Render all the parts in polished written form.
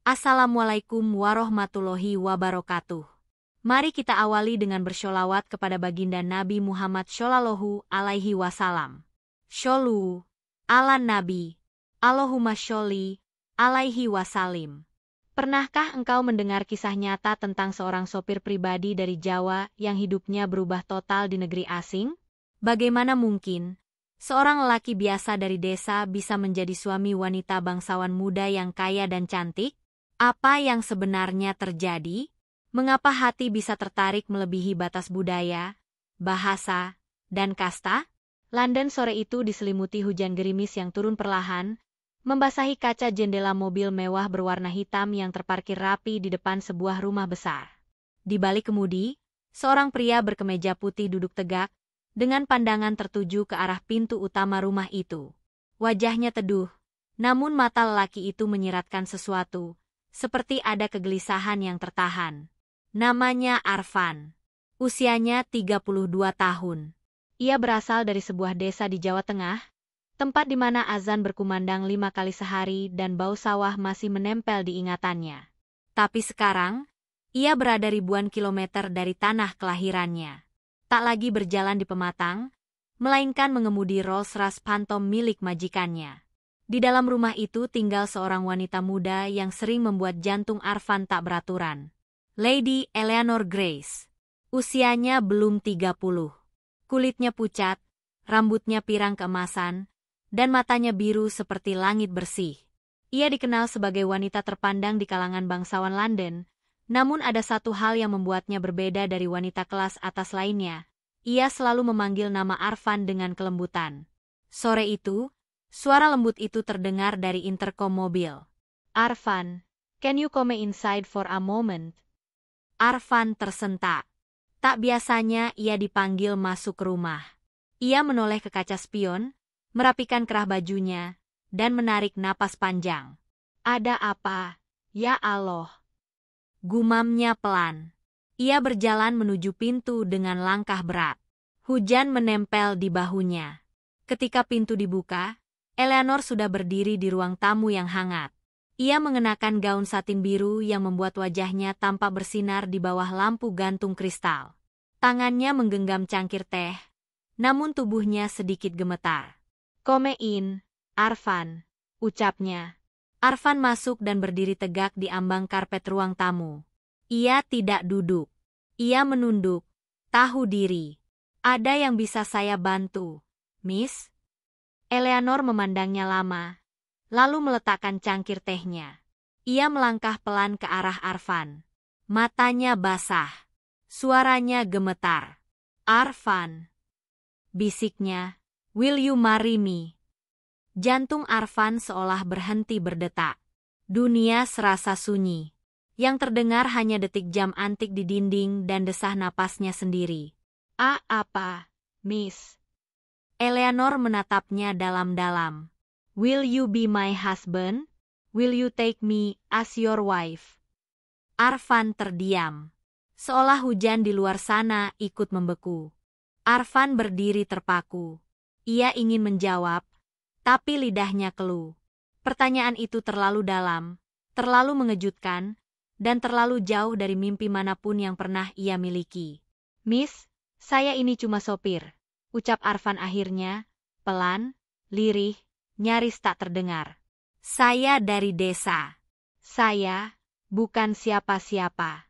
Assalamualaikum warahmatullahi wabarakatuh. Mari kita awali dengan bersholawat kepada baginda Nabi Muhammad Shallallahu Alaihi Wasallam. Shollu ala Nabi, Allahumma sholli alaihi wasallim. Pernahkah engkau mendengar kisah nyata tentang seorang sopir pribadi dari Jawa yang hidupnya berubah total di negeri asing? Bagaimana mungkin seorang lelaki biasa dari desa bisa menjadi suami wanita bangsawan muda yang kaya dan cantik? Apa yang sebenarnya terjadi? Mengapa hati bisa tertarik melebihi batas budaya, bahasa, dan kasta? London sore itu diselimuti hujan gerimis yang turun perlahan, membasahi kaca jendela mobil mewah berwarna hitam yang terparkir rapi di depan sebuah rumah besar. Di balik kemudi, seorang pria berkemeja putih duduk tegak, dengan pandangan tertuju ke arah pintu utama rumah itu. Wajahnya teduh, namun mata lelaki itu menyiratkan sesuatu, seperti ada kegelisahan yang tertahan. Namanya Arfan. Usianya 32 tahun. Ia berasal dari sebuah desa di Jawa Tengah, tempat di mana azan berkumandang 5 kali sehari dan bau sawah masih menempel di ingatannya. Tapi sekarang, ia berada ribuan kilometer dari tanah kelahirannya. Tak lagi berjalan di pematang, melainkan mengemudi Rolls-Royce Phantom milik majikannya. Di dalam rumah itu tinggal seorang wanita muda yang sering membuat jantung Arfan tak beraturan. Lady Eleanor Grace. Usianya belum 30. Kulitnya pucat, rambutnya pirang keemasan, dan matanya biru seperti langit bersih. Ia dikenal sebagai wanita terpandang di kalangan bangsawan London, namun ada satu hal yang membuatnya berbeda dari wanita kelas atas lainnya. Ia selalu memanggil nama Arfan dengan kelembutan. Sore itu, suara lembut itu terdengar dari interkom mobil. Arfan, can you come inside for a moment? Arfan tersentak. Tak biasanya ia dipanggil masuk rumah. Ia menoleh ke kaca spion, merapikan kerah bajunya, dan menarik napas panjang. Ada apa? Ya Allah. Gumamnya pelan. Ia berjalan menuju pintu dengan langkah berat. Hujan menempel di bahunya. Ketika pintu dibuka, Eleanor sudah berdiri di ruang tamu yang hangat. Ia mengenakan gaun satin biru yang membuat wajahnya tampak bersinar di bawah lampu gantung kristal. Tangannya menggenggam cangkir teh, namun tubuhnya sedikit gemetar. Come in, Arfan, ucapnya. Arfan masuk dan berdiri tegak di ambang karpet ruang tamu. Ia tidak duduk. Ia menunduk, tahu diri. Ada yang bisa saya bantu, Miss? Eleanor memandangnya lama, lalu meletakkan cangkir tehnya. Ia melangkah pelan ke arah Arfan. Matanya basah. Suaranya gemetar. Arfan, bisiknya, will you marry me? Jantung Arfan seolah berhenti berdetak. Dunia serasa sunyi. Yang terdengar hanya detik jam antik di dinding dan desah napasnya sendiri. Apa, Miss? Eleanor menatapnya dalam-dalam. Will you be my husband? Will you take me as your wife? Arfan terdiam. Seolah hujan di luar sana ikut membeku. Arfan berdiri terpaku. Ia ingin menjawab, tapi lidahnya keluh. Pertanyaan itu terlalu dalam, terlalu mengejutkan, dan terlalu jauh dari mimpi manapun yang pernah ia miliki. Miss, saya ini cuma sopir. Ucap Arfan akhirnya, pelan, lirih, nyaris tak terdengar. Saya dari desa. Saya, bukan siapa-siapa.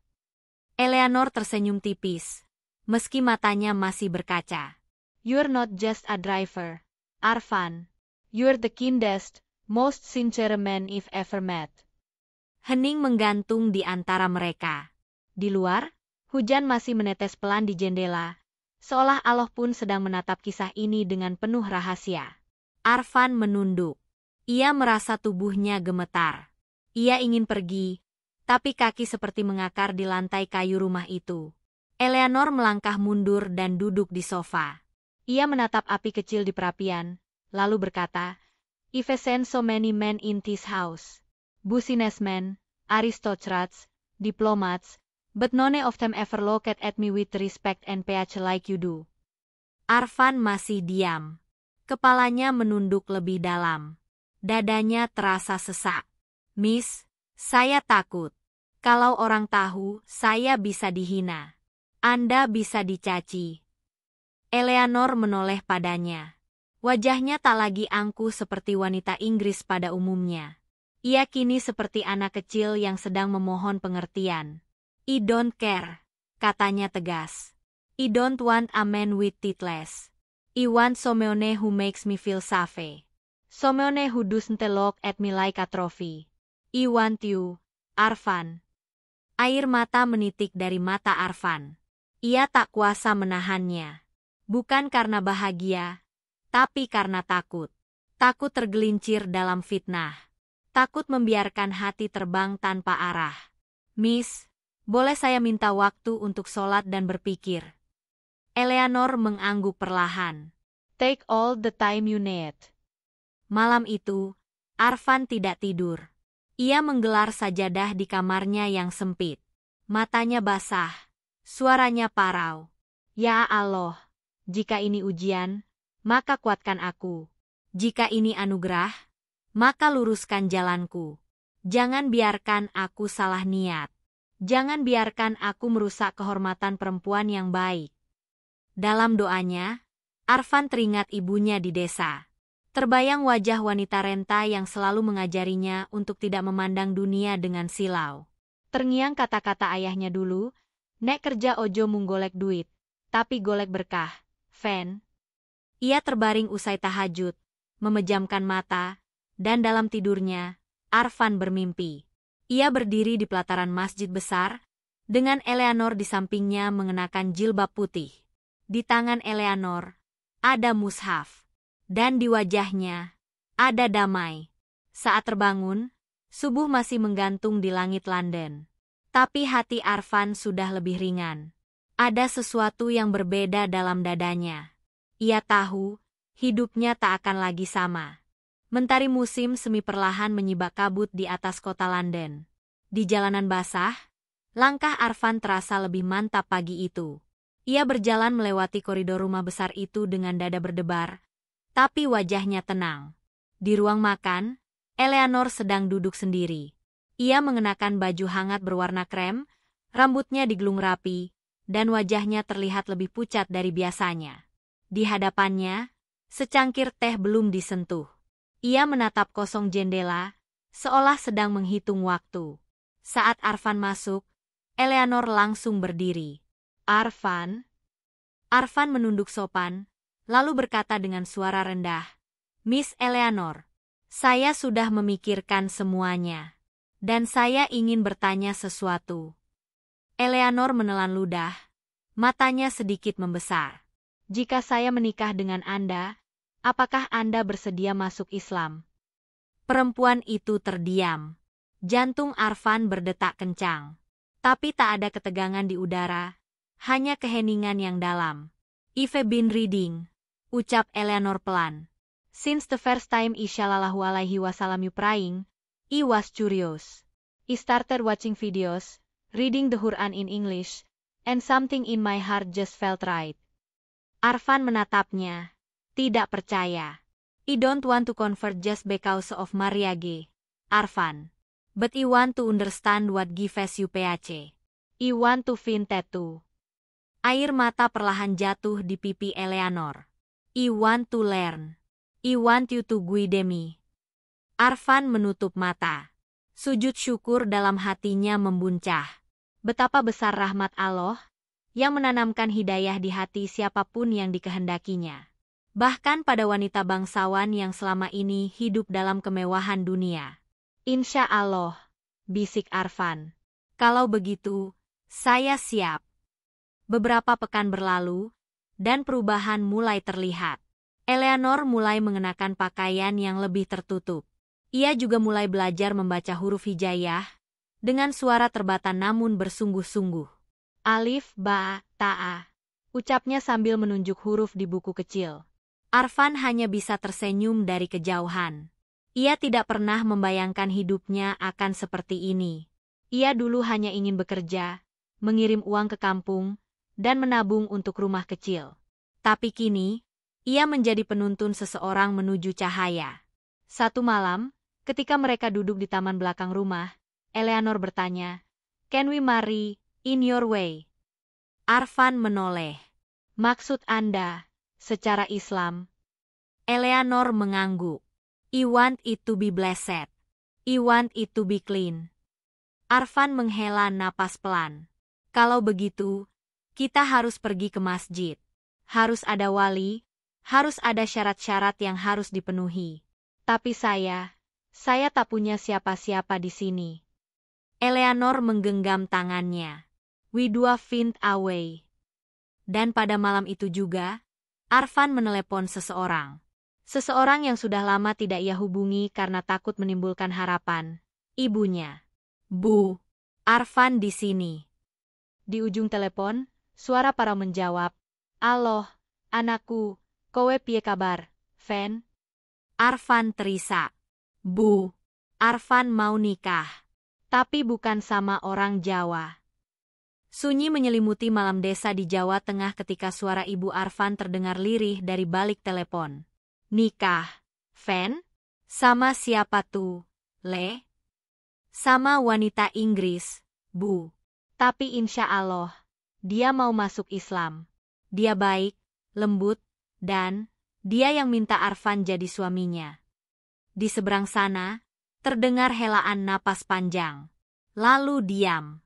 Eleanor tersenyum tipis, meski matanya masih berkaca. You're not just a driver, Arfan. You're the kindest, most sincere man I've ever met. Hening menggantung di antara mereka. Di luar, hujan masih menetes pelan di jendela, seolah Allah pun sedang menatap kisah ini dengan penuh rahasia. Arfan menunduk. Ia merasa tubuhnya gemetar. Ia ingin pergi, tapi kaki seperti mengakar di lantai kayu rumah itu. Eleanor melangkah mundur dan duduk di sofa. Ia menatap api kecil di perapian, lalu berkata, I've seen so many men in this house. Businessmen, aristocrats, diplomats, but none of them ever looked at me with respect and page like you do. Arfan masih diam. Kepalanya menunduk lebih dalam. Dadanya terasa sesak. Miss, Saya takut. Kalau orang tahu, saya bisa dihina. Anda bisa dicaci. Eleanor menoleh padanya. Wajahnya tak lagi angkuh seperti wanita Inggris pada umumnya. Ia kini seperti anak kecil yang sedang memohon pengertian. "I don't care," katanya tegas. "I don't want a man with titles. I want someone who makes me feel safe. Someone who doesn't look at me like a trophy. I want you, Arfan." Air mata menitik dari mata Arfan. Ia tak kuasa menahannya. Bukan karena bahagia, tapi karena takut. Takut tergelincir dalam fitnah. Takut membiarkan hati terbang tanpa arah. "Miss, boleh saya minta waktu untuk sholat dan berpikir?" Eleanor mengangguk perlahan. "Take all the time you need." Malam itu, Arfan tidak tidur. Ia menggelar sajadah di kamarnya yang sempit. Matanya basah, suaranya parau. "Ya Allah, jika ini ujian, maka kuatkan aku. Jika ini anugerah, maka luruskan jalanku. Jangan biarkan aku salah niat. Jangan biarkan aku merusak kehormatan perempuan yang baik." Dalam doanya, Arfan teringat ibunya di desa. Terbayang wajah wanita renta yang selalu mengajarinya untuk tidak memandang dunia dengan silau. Terngiang kata-kata ayahnya dulu, "Nek kerja ojo mung golek duit, tapi golek berkah, Fen." Ia terbaring usai tahajud, memejamkan mata, dan dalam tidurnya, Arfan bermimpi. Ia berdiri di pelataran masjid besar, dengan Eleanor di sampingnya mengenakan jilbab putih. Di tangan Eleanor, ada mushaf. Dan di wajahnya, ada damai. Saat terbangun, subuh masih menggantung di langit London. Tapi hati Arfan sudah lebih ringan. Ada sesuatu yang berbeda dalam dadanya. Ia tahu, hidupnya tak akan lagi sama. Mentari musim semi perlahan menyibak kabut di atas kota London. Di jalanan basah, langkah Arfan terasa lebih mantap pagi itu. Ia berjalan melewati koridor rumah besar itu dengan dada berdebar, tapi wajahnya tenang. Di ruang makan, Eleanor sedang duduk sendiri. Ia mengenakan baju hangat berwarna krem, rambutnya digelung rapi, dan wajahnya terlihat lebih pucat dari biasanya. Di hadapannya, secangkir teh belum disentuh. Ia menatap kosong jendela, seolah sedang menghitung waktu. Saat Arfan masuk, Eleanor langsung berdiri. "Arfan?" Arfan menunduk sopan, lalu berkata dengan suara rendah, "Miss Eleanor, saya sudah memikirkan semuanya, dan saya ingin bertanya sesuatu." Eleanor menelan ludah, matanya sedikit membesar. "Jika saya menikah dengan Anda, apakah Anda bersedia masuk Islam?" Perempuan itu terdiam. Jantung Arfan berdetak kencang. Tapi tak ada ketegangan di udara, hanya keheningan yang dalam. "I've been reading," ucap Eleanor pelan. "Since the first time Sallallahu Alaihi Wasallam you praying, I was curious. I started watching videos, reading the Quran in English, and something in my heart just felt right." Arfan menatapnya, tidak percaya. "I don't want to convert just because of Mariage, Arfan. But I want to understand what gives you PH. I want to find tattoo." Air mata perlahan jatuh di pipi Eleanor. "I want to learn. I want you to guide me." Arfan menutup mata. Sujud syukur dalam hatinya membuncah. Betapa besar rahmat Allah yang menanamkan hidayah di hati siapapun yang dikehendakinya. Bahkan pada wanita bangsawan yang selama ini hidup dalam kemewahan dunia. "Insya Allah," bisik Arfan. "Kalau begitu, saya siap." Beberapa pekan berlalu, dan perubahan mulai terlihat. Eleanor mulai mengenakan pakaian yang lebih tertutup. Ia juga mulai belajar membaca huruf hijaiyah, dengan suara terbata namun bersungguh-sungguh. "Alif, ba, ta," ucapnya sambil menunjuk huruf di buku kecil. Arfan hanya bisa tersenyum dari kejauhan. Ia tidak pernah membayangkan hidupnya akan seperti ini. Ia dulu hanya ingin bekerja, mengirim uang ke kampung, dan menabung untuk rumah kecil. Tapi kini, ia menjadi penuntun seseorang menuju cahaya. Satu malam, ketika mereka duduk di taman belakang rumah, Eleanor bertanya. Can we marry in your way? Arfan menoleh. Maksud Anda, secara Islam? Eleanor mengangguk. I want it to be blessed. I want it to be clean. Arfan menghela napas pelan. Kalau begitu, kita harus pergi ke masjid. Harus ada wali, harus ada syarat-syarat yang harus dipenuhi. Tapi saya tak punya siapa-siapa di sini. Eleanor menggenggam tangannya. We do find away. Dan pada malam itu juga, Arfan menelepon seseorang. Seseorang yang sudah lama tidak ia hubungi karena takut menimbulkan harapan. Ibunya. Bu, Arfan di sini. Di ujung telepon, suara Parau menjawab. Aloh, anakku, kowe piye kabar, Fen? Arfan terisak. Bu, Arfan mau nikah. Tapi bukan sama orang Jawa. Sunyi menyelimuti malam desa di Jawa Tengah ketika suara ibu Arfan terdengar lirih dari balik telepon. Nikah, Fen? Sama siapa tuh, Le? Sama wanita Inggris, Bu. Tapi insya Allah, dia mau masuk Islam. Dia baik, lembut, dan dia yang minta Arfan jadi suaminya. Di seberang sana, terdengar helaan napas panjang. Lalu diam.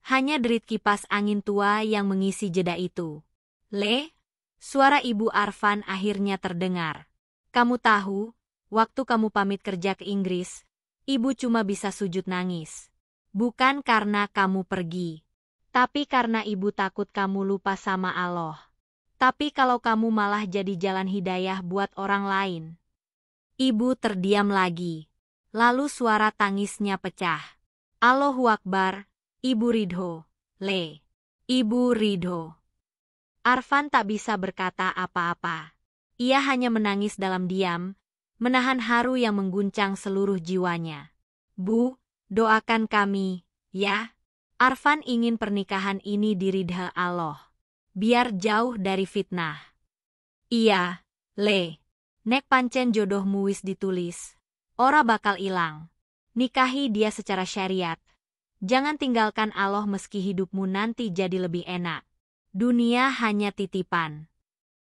Hanya derit kipas angin tua yang mengisi jeda itu. Le, suara ibu Arfan akhirnya terdengar. Kamu tahu, waktu kamu pamit kerja ke Inggris, ibu cuma bisa sujud nangis. Bukan karena kamu pergi, tapi karena ibu takut kamu lupa sama Allah. Tapi kalau kamu malah jadi jalan hidayah buat orang lain. Ibu terdiam lagi. Lalu suara tangisnya pecah. Allahu Akbar, Ibu Ridho, Le. Ibu Ridho. Arfan tak bisa berkata apa-apa. Ia hanya menangis dalam diam, menahan haru yang mengguncang seluruh jiwanya. Bu, doakan kami, ya. Arfan ingin pernikahan ini diridha Allah. Biar jauh dari fitnah. Iya, Le. Nek pancen jodohmu wis ditulis. Ora bakal ilang. Nikahi dia secara syariat. Jangan tinggalkan Allah meski hidupmu nanti jadi lebih enak. Dunia hanya titipan.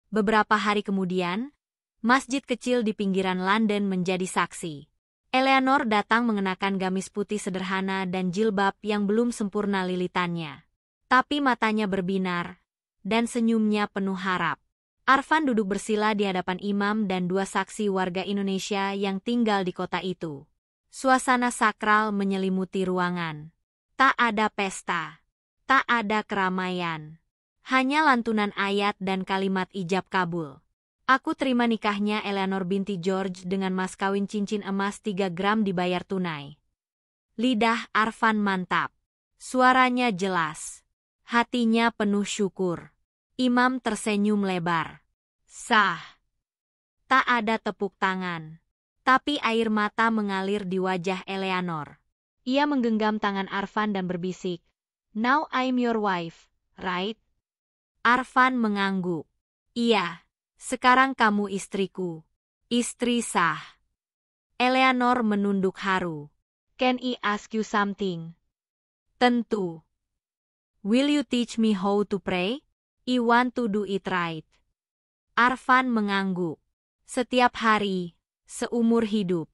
Beberapa hari kemudian, masjid kecil di pinggiran London menjadi saksi. Eleanor datang mengenakan gamis putih sederhana dan jilbab yang belum sempurna lilitannya. Tapi matanya berbinar, dan senyumnya penuh harap. Arfan duduk bersila di hadapan imam dan dua saksi warga Indonesia yang tinggal di kota itu. Suasana sakral menyelimuti ruangan. Tak ada pesta, tak ada keramaian. Hanya lantunan ayat dan kalimat ijab kabul. Aku terima nikahnya Eleanor binti George dengan mas kawin cincin emas 3 gram dibayar tunai. Lidah Arfan mantap. Suaranya jelas. Hatinya penuh syukur. Imam tersenyum lebar. Sah. Tak ada tepuk tangan. Tapi air mata mengalir di wajah Eleanor. Ia menggenggam tangan Arfan dan berbisik. Now I'm your wife, right? Arfan mengangguk. Iya, sekarang kamu istriku. Istri sah. Eleanor menunduk haru. Can I ask you something? Tentu. Will you teach me how to pray? I want to do it right. Arfan mengangguk. Setiap hari, seumur hidup.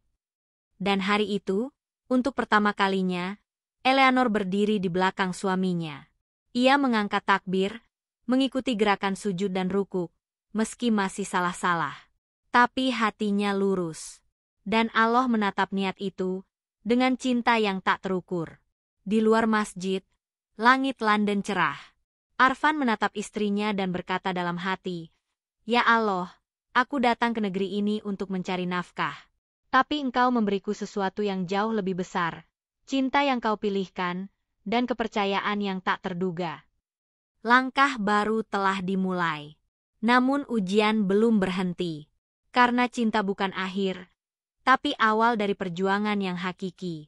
Dan hari itu, untuk pertama kalinya, Eleanor berdiri di belakang suaminya. Ia mengangkat takbir, mengikuti gerakan sujud dan rukuk, meski masih salah-salah. Tapi hatinya lurus. Dan Allah menatap niat itu, dengan cinta yang tak terukur. Di luar masjid, langit London cerah. Arfan menatap istrinya dan berkata dalam hati, Ya Allah, aku datang ke negeri ini untuk mencari nafkah. Tapi engkau memberiku sesuatu yang jauh lebih besar, cinta yang kau pilihkan, dan kepercayaan yang tak terduga. Langkah baru telah dimulai. Namun ujian belum berhenti. Karena cinta bukan akhir, tapi awal dari perjuangan yang hakiki.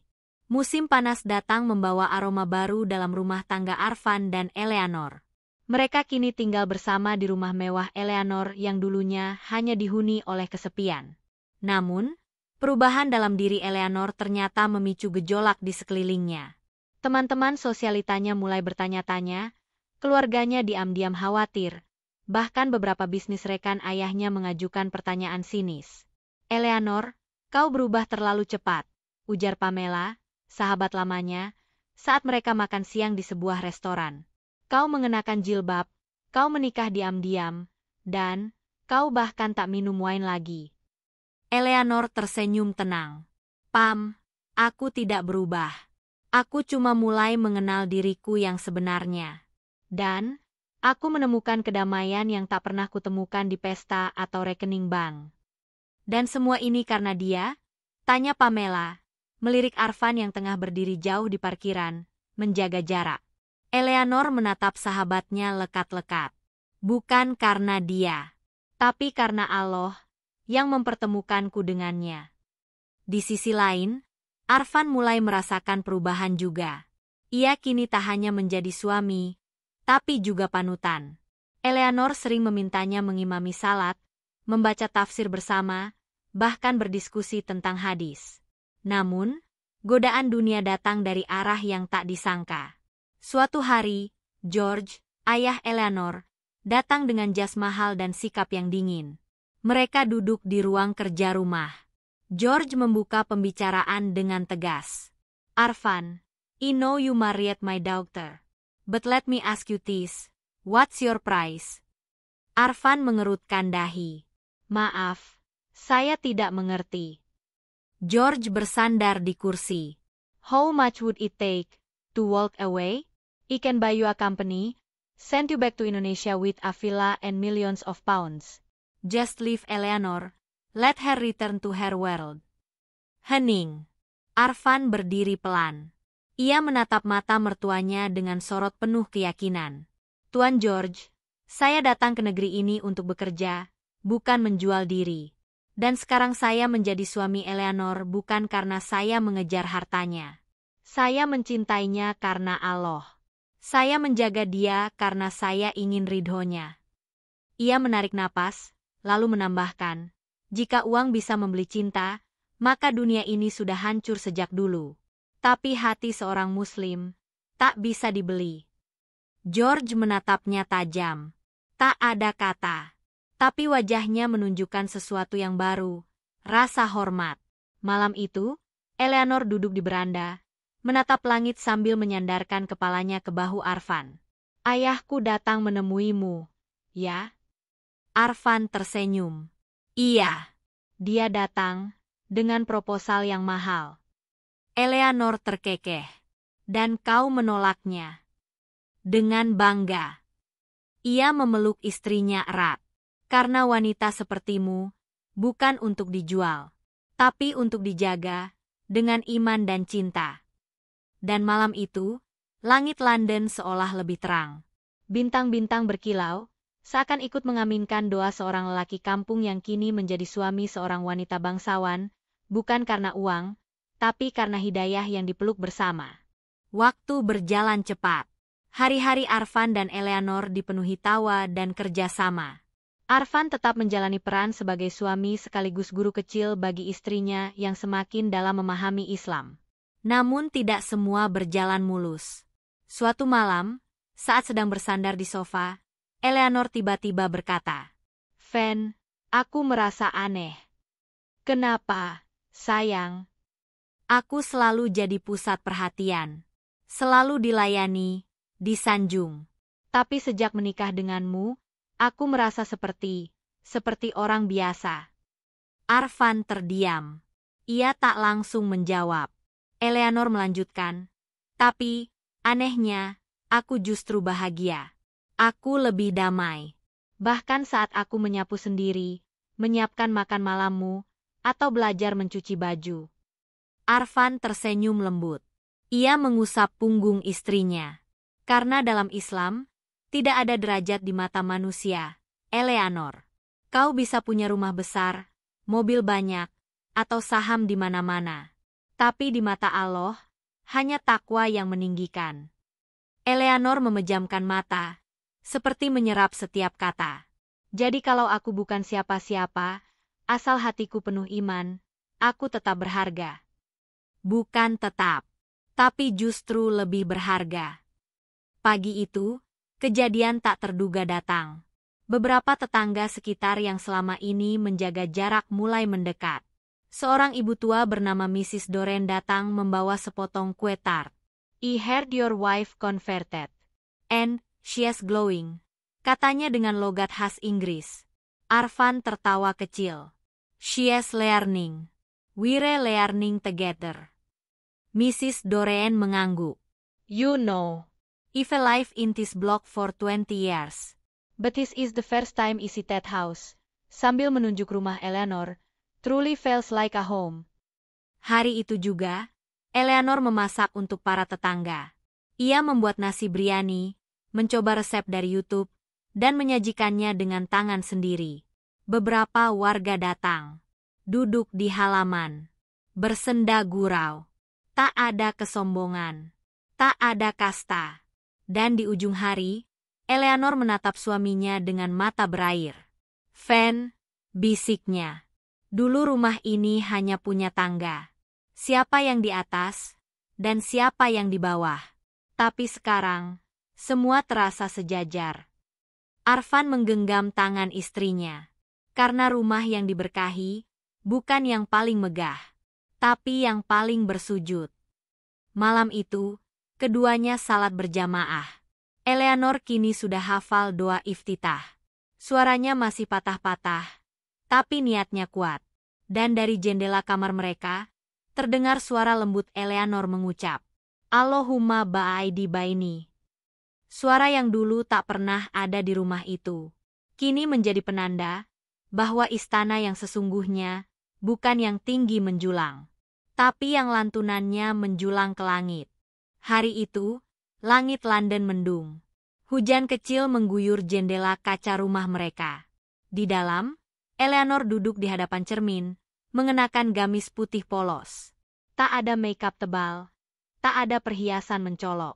Musim panas datang membawa aroma baru dalam rumah tangga Arfan dan Eleanor. Mereka kini tinggal bersama di rumah mewah Eleanor yang dulunya hanya dihuni oleh kesepian. Namun, Perubahan dalam diri Eleanor ternyata memicu gejolak di sekelilingnya. Teman-teman sosialitanya mulai bertanya-tanya, keluarganya diam-diam khawatir, bahkan beberapa bisnis rekan ayahnya mengajukan pertanyaan sinis. Eleanor, kau berubah terlalu cepat, ujar Pamela, sahabat lamanya, saat mereka makan siang di sebuah restoran. Kau mengenakan jilbab, kau menikah diam-diam, dan kau bahkan tak minum wine lagi. Eleanor tersenyum tenang. Pam, aku tidak berubah. Aku cuma mulai mengenal diriku yang sebenarnya. Dan aku menemukan kedamaian yang tak pernah kutemukan di pesta atau rekening bank. Dan semua ini karena dia? Tanya Pamela, melirik Arfan yang tengah berdiri jauh di parkiran, menjaga jarak. Eleanor menatap sahabatnya lekat-lekat. Bukan karena dia, tapi karena Allah yang mempertemukanku dengannya. Di sisi lain, Arfan mulai merasakan perubahan juga. Ia kini tak hanya menjadi suami, tapi juga panutan. Eleanor sering memintanya mengimami salat, membaca tafsir bersama, bahkan berdiskusi tentang hadis. Namun, godaan dunia datang dari arah yang tak disangka. Suatu hari, George, ayah Eleanor, datang dengan jas mahal dan sikap yang dingin. Mereka duduk di ruang kerja rumah. George membuka pembicaraan dengan tegas. Arfan, I know you married my daughter. But let me ask you this, what's your price? Arfan mengerutkan dahi. Maaf, saya tidak mengerti. George bersandar di kursi. How much would it take to walk away? I can buy you a company, send you back to Indonesia with a villa and millions of pounds. Just leave Eleanor, let her return to her world. Hening. Arfan berdiri pelan. Ia menatap mata mertuanya dengan sorot penuh keyakinan. Tuan George, saya datang ke negeri ini untuk bekerja, bukan menjual diri. Dan sekarang saya menjadi suami Eleanor bukan karena saya mengejar hartanya. Saya mencintainya karena Allah. Saya menjaga dia karena saya ingin ridhonya. Ia menarik napas, lalu menambahkan, jika uang bisa membeli cinta, maka dunia ini sudah hancur sejak dulu. Tapi hati seorang muslim tak bisa dibeli. George menatapnya tajam. Tak ada kata. Tapi wajahnya menunjukkan sesuatu yang baru, rasa hormat. Malam itu, Eleanor duduk di beranda, menatap langit sambil menyandarkan kepalanya ke bahu Arfan. Ayahku datang menemuimu, ya? Arfan tersenyum. Iya. Dia datang dengan proposal yang mahal. Eleanor terkekeh. Dan kau menolaknya. Dengan bangga. Ia memeluk istrinya erat. Karena wanita sepertimu, bukan untuk dijual, tapi untuk dijaga, dengan iman dan cinta. Dan malam itu, langit London seolah lebih terang. Bintang-bintang berkilau, seakan ikut mengaminkan doa seorang lelaki kampung yang kini menjadi suami seorang wanita bangsawan, bukan karena uang, tapi karena hidayah yang dipeluk bersama. Waktu berjalan cepat. Hari-hari Arfan dan Eleanor dipenuhi tawa dan kerjasama. Arfan tetap menjalani peran sebagai suami sekaligus guru kecil bagi istrinya yang semakin dalam memahami Islam. Namun tidak semua berjalan mulus. Suatu malam, saat sedang bersandar di sofa, Eleanor tiba-tiba berkata, Fen, aku merasa aneh. Kenapa, sayang? Aku selalu jadi pusat perhatian. Selalu dilayani, disanjung. Tapi sejak menikah denganmu, aku merasa seperti orang biasa. Arfan terdiam. Ia tak langsung menjawab. Eleanor melanjutkan, tapi, anehnya, aku justru bahagia. Aku lebih damai. Bahkan saat aku menyapu sendiri, menyiapkan makan malammu, atau belajar mencuci baju. Arfan tersenyum lembut. Ia mengusap punggung istrinya. Karena dalam Islam, tidak ada derajat di mata manusia, Eleanor. Kau bisa punya rumah besar, mobil banyak, atau saham di mana-mana. Tapi di mata Allah, hanya takwa yang meninggikan. Eleanor memejamkan mata, seperti menyerap setiap kata. Jadi kalau aku bukan siapa-siapa, asal hatiku penuh iman, aku tetap berharga. Bukan tetap, tapi justru lebih berharga. Pagi itu, kejadian tak terduga datang. Beberapa tetangga sekitar yang selama ini menjaga jarak mulai mendekat. Seorang ibu tua bernama Mrs. Doren datang membawa sepotong kue tart. "I heard your wife converted. And she's glowing," katanya dengan logat khas Inggris. Arfan tertawa kecil. "She's learning. We're learning together." Mrs. Doren mengangguk. "You know, I've lived in this block for 20 years. But this is the first time I see that house." Sambil menunjuk rumah Eleanor, "Truly feels like a home." Hari itu juga, Eleanor memasak untuk para tetangga. Ia membuat nasi biryani, mencoba resep dari YouTube, dan menyajikannya dengan tangan sendiri. Beberapa warga datang, duduk di halaman, bersenda gurau. Tak ada kesombongan, tak ada kasta. Dan di ujung hari, Eleanor menatap suaminya dengan mata berair. "Fen," bisiknya. "Dulu rumah ini hanya punya tangga. Siapa yang di atas, dan siapa yang di bawah. Tapi sekarang, semua terasa sejajar." Arfan menggenggam tangan istrinya. Karena rumah yang diberkahi, bukan yang paling megah, tapi yang paling bersujud. Malam itu, keduanya salat berjamaah. Eleanor kini sudah hafal doa iftitah. Suaranya masih patah-patah, tapi niatnya kuat. Dan dari jendela kamar mereka, terdengar suara lembut Eleanor mengucap, "Allahumma ba'aidi baini." Suara yang dulu tak pernah ada di rumah itu, kini menjadi penanda bahwa istana yang sesungguhnya bukan yang tinggi menjulang, tapi yang lantunannya menjulang ke langit. Hari itu, langit London mendung. Hujan kecil mengguyur jendela kaca rumah mereka. Di dalam, Eleanor duduk di hadapan cermin, mengenakan gamis putih polos. Tak ada makeup tebal, tak ada perhiasan mencolok.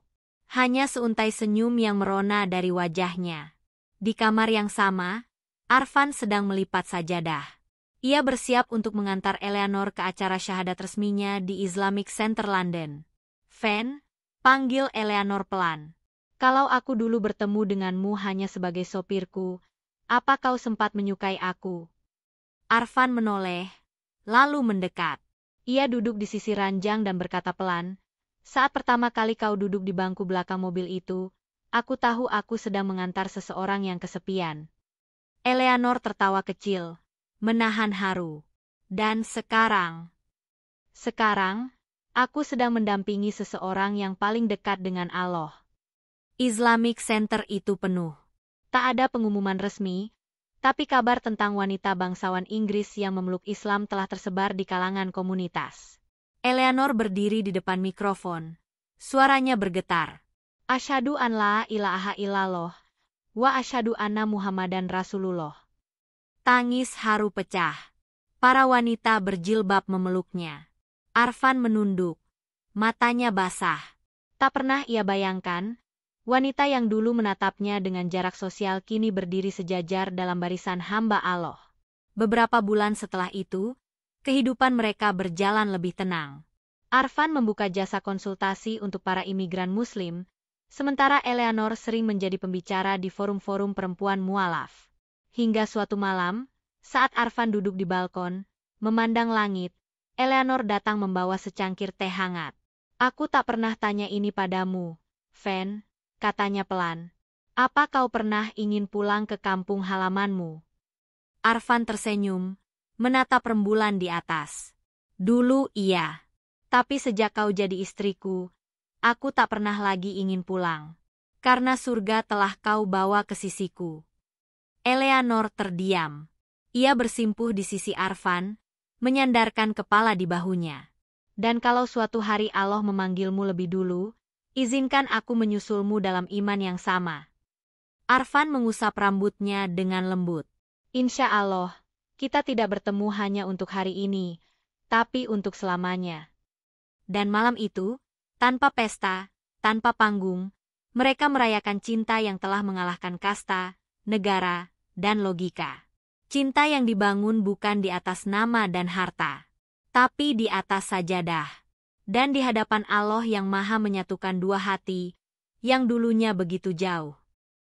Hanya seuntai senyum yang merona dari wajahnya. Di kamar yang sama, Arfan sedang melipat sajadah. Ia bersiap untuk mengantar Eleanor ke acara syahadat resminya di Islamic Center London. "Fen," panggil Eleanor pelan. "Kalau aku dulu bertemu denganmu hanya sebagai sopirku, apa kau sempat menyukai aku?" Arfan menoleh, lalu mendekat. Ia duduk di sisi ranjang dan berkata pelan, "Saat pertama kali kau duduk di bangku belakang mobil itu, aku tahu aku sedang mengantar seseorang yang kesepian." Eleanor tertawa kecil, menahan haru. "Dan sekarang? Sekarang, aku sedang mendampingi seseorang yang paling dekat dengan Allah." Islamic Center itu penuh. Tak ada pengumuman resmi, tapi kabar tentang wanita bangsawan Inggris yang memeluk Islam telah tersebar di kalangan komunitas. Eleanor berdiri di depan mikrofon. Suaranya bergetar. "Asyhadu an la ilaha illallah, wa asyhadu anna Muhammadan Rasulullah." Tangis haru pecah. Para wanita berjilbab memeluknya. Arfan menunduk. Matanya basah. Tak pernah ia bayangkan, wanita yang dulu menatapnya dengan jarak sosial kini berdiri sejajar dalam barisan hamba Allah. Beberapa bulan setelah itu, kehidupan mereka berjalan lebih tenang. Arfan membuka jasa konsultasi untuk para imigran Muslim, sementara Eleanor sering menjadi pembicara di forum-forum perempuan mualaf. Hingga suatu malam, saat Arfan duduk di balkon, memandang langit, Eleanor datang membawa secangkir teh hangat. "Aku tak pernah tanya ini padamu, Fen," katanya pelan. "Apa kau pernah ingin pulang ke kampung halamanmu?" Arfan tersenyum, menatap rembulan di atas. "Dulu iya, tapi sejak kau jadi istriku, aku tak pernah lagi ingin pulang. Karena surga telah kau bawa ke sisiku." Eleanor terdiam. Ia bersimpuh di sisi Arfan, menyandarkan kepala di bahunya. "Dan kalau suatu hari Allah memanggilmu lebih dulu, izinkan aku menyusulmu dalam iman yang sama." Arfan mengusap rambutnya dengan lembut. "Insya Allah, kita tidak bertemu hanya untuk hari ini, tapi untuk selamanya." Dan malam itu, tanpa pesta, tanpa panggung, mereka merayakan cinta yang telah mengalahkan kasta, negara, dan logika. Cinta yang dibangun bukan di atas nama dan harta, tapi di atas sajadah. Dan di hadapan Allah yang Maha menyatukan dua hati, yang dulunya begitu jauh.